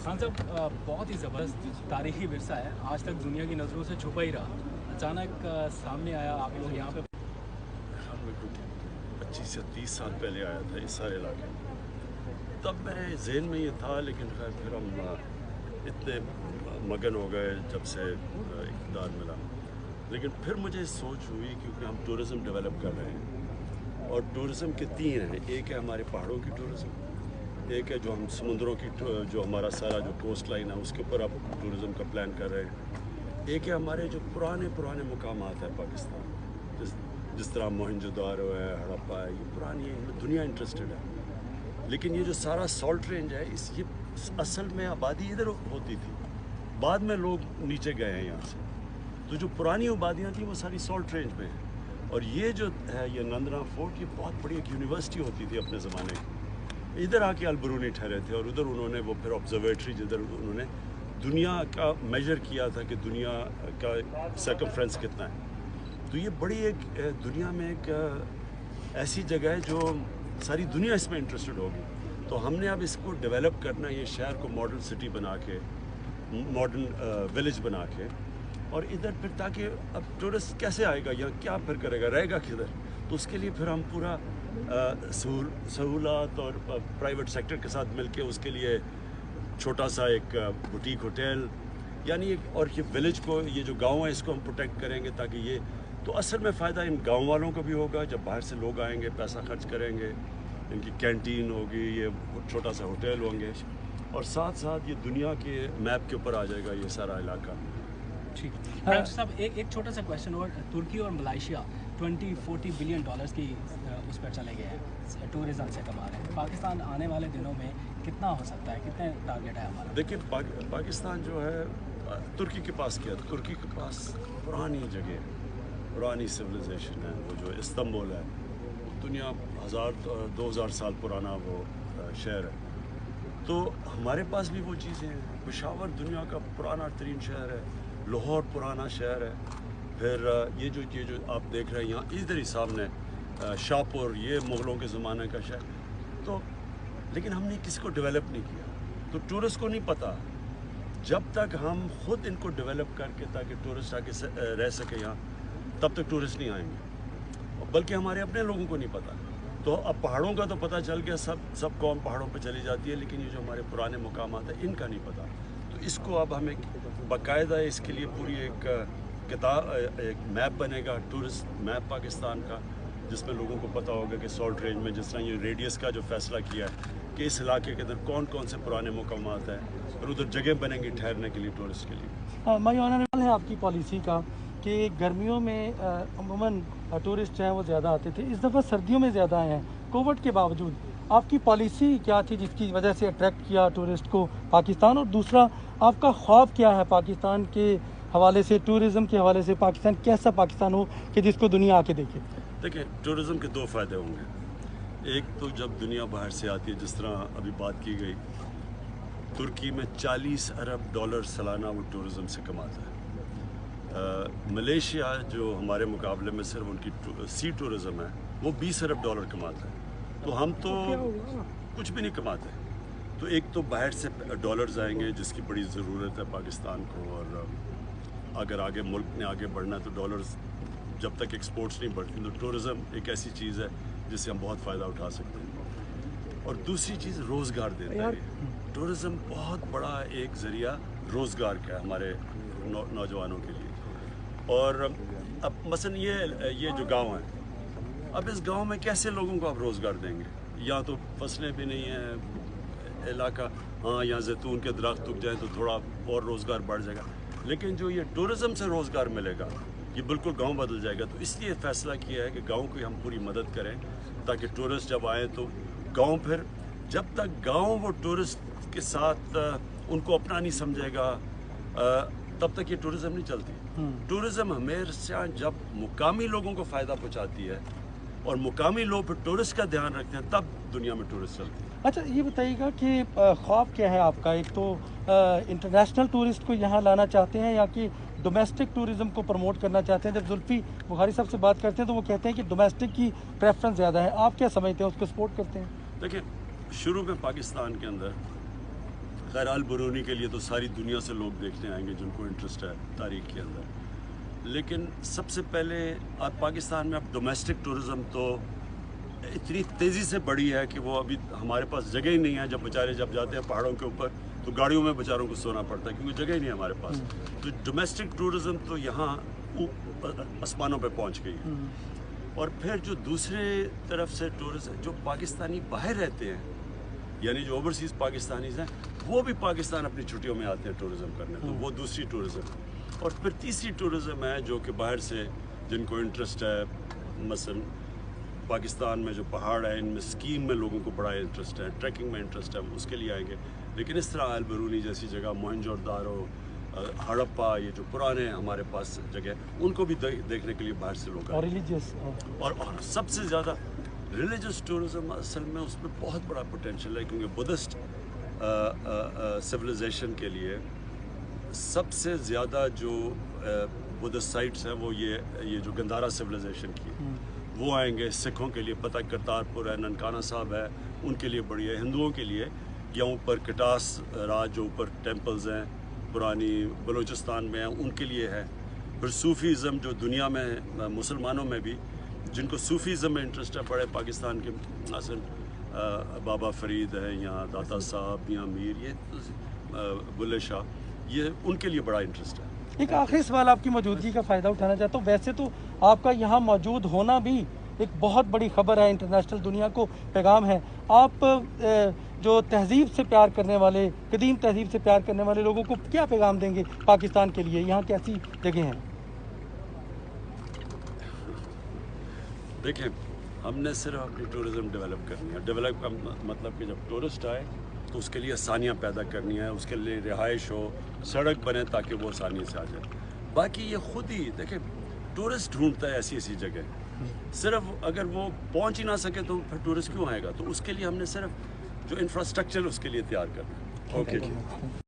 खान साहब, बहुत ही ज़बरदस्त तारीखी विरसा है, आज तक दुनिया की नज़रों से छुपा ही रहा। अचानक सामने आया, आप लोग यहाँ पे 25 से 30 साल पहले आया था इस सारे इलाके में। तब मेरे जहन में ये था, लेकिन खैर फिर हम इतने मगन हो गए जब से इक़्तिदार मिला। लेकिन फिर मुझे सोच हुई, क्योंकि हम टूरिज़म डेवलप कर रहे हैं और टूरिज़म के तीन हैं। एक है हमारे पहाड़ों की टूरिज़म, एक है जो हम समुद्रों की, जो हमारा सारा जो कोस्ट लाइन है उसके ऊपर अब टूरिज़म का प्लान कर रहे हैं। एक है हमारे जो पुराने मुकामात है पाकिस्तान, जिस तरह मोहनजोदारो है, हड़प्पा है, ये पुरानी है, दुनिया इंटरेस्टेड है। लेकिन ये जो सारा सॉल्ट रेंज है, ये असल में आबादी इधर होती थी, बाद में लोग नीचे गए हैं यहाँ से। तो जो पुरानी आबादियाँ थी वो सारी सॉल्ट रेंज में है। और ये जो है ये नंदना फोर्ट, ये बहुत बड़ी एक यूनिवर्सिटी होती थी अपने ज़माने की। इधर आके अलबरूनी ठहरे थे और उधर उन्होंने वो फिर ऑब्जर्वेटरी, जिधर उन्होंने दुनिया का मेजर किया था कि दुनिया का सर्कमफ्रेंस कितना है। तो ये बड़ी एक दुनिया में एक ऐसी जगह है जो सारी दुनिया इसमें इंटरेस्टेड होगी। तो हमने अब इसको डेवलप करना, ये शहर को मॉडर्न सिटी बना के, मॉडर्न विलेज बना के, और इधर फिर ताकि अब टूरिस्ट कैसे आएगा, यहाँ क्या फिर करेगा, रहेगा किधर। तो उसके लिए फिर हम पूरा सहूलत और प्राइवेट सेक्टर के साथ मिलके उसके लिए छोटा सा एक बुटीक होटल, यानी एक, और ये विलेज को, ये जो गांव है इसको हम प्रोटेक्ट करेंगे, ताकि ये, तो असल में फ़ायदा इन गांव वालों को भी होगा। जब बाहर से लोग आएंगे, पैसा खर्च करेंगे, इनकी कैंटीन होगी, ये छोटा सा होटल होंगे, और साथ साथ ये दुनिया के मैप के ऊपर आ जाएगा ये सारा इलाका। ठीक साहब, एक छोटा सा क्वेश्चन और, तुर्की और मलेशिया 20-40 बिलियन डॉलर्स की उस पर चले गए हैं, टूरिज़्म से कमा रहे हैं। पाकिस्तान आने वाले दिनों में कितना हो सकता है, कितने टारगेट है हमारा? देखिए, पाकिस्तान जो है, तुर्की के पास क्या है, तुर्की के पास पुरानी जगह है, पुरानी सिविलाइजेशन है। वो जो इस्तांबुल है, दुनिया 1000-2000 साल पुराना वो शहर है। तो हमारे पास भी वो चीज़ें हैं। पेशावर दुनिया का पुराना तरीन शहर है, लाहौर पुराना शहर है। फिर ये जो आप देख रहे हैं यहाँ इधर ही सामने शाहपुर, ये मुग़लों के ज़माने का शहर। तो लेकिन हमने किसी को डेवलप नहीं किया, तो टूरिस्ट को नहीं पता। जब तक हम खुद इनको डेवलप करके, ताकि टूरिस्ट आके रह सके यहाँ, तब तक टूरिस्ट नहीं आएंगे। बल्कि हमारे अपने लोगों को नहीं पता। तो अब पहाड़ों का तो पता चल गया, सब कौम पहाड़ों पे चली जाती है, लेकिन ये जो हमारे पुराने मुकामात हैं इनका नहीं पता। तो इसको अब हमें बाकायदा इसके लिए पूरी एक किताब, एक मैप बनेगा, टूरिस्ट मैप पाकिस्तान का, जिसमें लोगों को पता होगा कि सॉल्ट रेंज में जिस तरह ये रेडियस का जो फैसला किया है कि इस इलाके के अंदर कौन कौन से पुराने मुकामात हैं, और उधर जगह बनेंगी ठहरने के लिए टूरिस्ट के लिए। मैं ऑनरेबल है आपकी पॉलिसी का कि गर्मियों में अमूमन टूरिस्ट जो हैं वो ज़्यादा आते थे, इस दफ़ा सर्दियों में ज़्यादा आए हैं कोविड के बावजूद। आपकी पॉलिसी क्या थी जिसकी वजह से अट्रैक्ट किया टूरिस्ट को पाकिस्तान? और दूसरा, आपका ख्वाब क्या है पाकिस्तान के हवाले से, टूरिज़म के हवाले से? पाकिस्तान कैसा पाकिस्तान हो कि जिसको दुनिया आके देखे? देखिए, टूरिज़म के दो फ़ायदे होंगे। एक तो जब दुनिया बाहर से आती है, जिस तरह अभी बात की गई, तुर्की में 40 अरब डॉलर सालाना वो टूरिज़म से कमाता है। मलेशिया जो हमारे मुकाबले में सिर्फ उनकी सी टूरिज़म है, वो 20 अरब डॉलर कमाता है। तो हम तो कुछ भी नहीं कमाते। तो एक तो बाहर से डॉलर्स आएंगे, जिसकी बड़ी ज़रूरत है पाकिस्तान को, और अगर आगे मुल्क ने आगे बढ़ना है तो डॉलर्स, जब तक एक्सपोर्ट्स नहीं बढ़ती, तो टूरिज़म एक ऐसी चीज़ है जिससे हम बहुत फ़ायदा उठा सकते हैं। और दूसरी चीज़ रोज़गार देता है। टूरिज़म बहुत बड़ा एक ज़रिया रोज़गार का है हमारे नौजवानों के लिए। और अब मसलन ये जो गांव है, अब इस गांव में कैसे लोगों को आप रोज़गार देंगे? यहाँ तो फसलें भी नहीं हैं, इलाका, हाँ यहाँ जैतून के दरख्त उग जाएँ तो थोड़ा और रोज़गार बढ़ जाएगा, लेकिन जो ये टूरिज़म से रोज़गार मिलेगा, ये बिल्कुल गांव बदल जाएगा। तो इसलिए फ़ैसला किया है कि गांव की हम पूरी मदद करें, ताकि टूरिस्ट जब आएँ तो गांव, फिर जब तक गांव वो टूरिस्ट के साथ उनको अपना नहीं समझेगा, तब तक ये टूरिज़म नहीं चलती। टूरिज़म हमेशा जब मुकामी लोगों को फ़ायदा पहुँचाती है और मुकामी लोग फिर टूरिस्ट का ध्यान रखते हैं, तब दुनिया में टूरिस्ट चलती है। अच्छा, ये बताइएगा कि ख्वाब क्या है आपका? एक तो इंटरनेशनल टूरिस्ट को यहाँ लाना चाहते हैं, या कि डोमेस्टिक टूरिज़म को प्रमोट करना चाहते हैं? जब जुल्फी बुखारी साहब से बात करते हैं तो वो कहते हैं कि डोमेस्टिक की प्रेफरेंस ज़्यादा है। आप क्या समझते हैं, उसको सपोर्ट करते हैं? देखिए, शुरू में पाकिस्तान के अंदर खैर अल बरूनी के लिए तो सारी दुनिया से लोग देखने आएंगे जिनको इंटरेस्ट है तारीख के अंदर। लेकिन सबसे पहले अब पाकिस्तान में अब डोमेस्टिक टूरिज़म तो इतनी तेज़ी से बढ़ी है कि वो अभी हमारे पास जगह ही नहीं है। जब बेचारे जब जाते हैं पहाड़ों के ऊपर तो गाड़ियों में बेचारों को सोना पड़ता है क्योंकि जगह ही नहीं है हमारे पास। तो डोमेस्टिक टूरिज़म तो यहाँ आसमानों पे पहुँच गई है। और फिर जो दूसरे तरफ से टूरिस्ट जो पाकिस्तानी बाहर रहते हैं, यानी जो ओवरसीज़ पाकिस्तानीज़ हैं, वो भी पाकिस्तान अपनी छुट्टियों में आते हैं टूरिज़म करने, तो वो दूसरी टूरिज़म है। और फिर तीसरी टूरिज़म है जो कि बाहर से जिनको इंटरेस्ट है, मसलन पाकिस्तान में जो पहाड़ है इनमें स्कीइंग में लोगों को बड़ा इंटरेस्ट है, ट्रैकिंग में इंटरेस्ट है, उसके लिए आएंगे। लेकिन इस तरह अल बरूनी जैसी जगह, मोहनजोदड़ो, हड़प्पा, ये जो पुराने हमारे पास जगह, उनको भी देखने के लिए बाहर से लोग और रिलीजियस और सबसे ज़्यादा रिलीजियस टूरिज़म असल में उसमें बहुत बड़ा पोटेंशियल है क्योंकि बुद्धिस्ट सिविलाइजेशन के लिए सबसे ज़्यादा जो बुद्धिस्ट साइट्स हैं वो ये जो गंधारा सिविलाइजेशन की वो आएंगे। सिखों के लिए पता करतारपुर है, ननकाना साहब है, उनके लिए बड़ी है। हिंदुओं के लिए या ऊपर कटास राज जो ऊपर टेम्पल्स हैं पुरानी बलूचिस्तान में हैं, उनके लिए है। फिर सूफ़ीज़म जो दुनिया में मुसलमानों में भी जिनको सूफ़ीज़म में इंटरेस्ट है, बड़े पाकिस्तान के असल बाबा फरीद है या दाता साहब या मीर, ये बुल्ले शाह, ये उनके लिए बड़ा इंटरेस्ट है। एक आखिरी सवाल आपकी मौजूदगी का फ़ायदा उठाना चाहता हूँ। वैसे तो आपका यहाँ मौजूद होना भी एक बहुत बड़ी खबर है, इंटरनेशनल दुनिया को पैगाम है। आप जो तहज़ीब से प्यार करने वाले, कदीम तहज़ीब से प्यार करने वाले लोगों को क्या पैगाम देंगे पाकिस्तान के लिए? यहाँ कैसी जगह हैं? देखें, हमने सिर्फ अपनी टूरिज़म डेवलप करनी है। डेवलप का मतलब कि जब टूरिस्ट आए तो उसके लिए आसानियाँ पैदा करनी है, उसके लिए रिहाइश हो, सड़क बने ताकि वो आसानी से आ जाए। बाकी ये खुद ही देखें, टूरिस्ट ढूंढता है ऐसी ऐसी जगह। सिर्फ अगर वो पहुंच ही ना सके तो फिर टूरिस्ट क्यों आएगा? तो उसके लिए हमने सिर्फ जो इंफ्रास्ट्रक्चर उसके लिए तैयार करना है। ओके।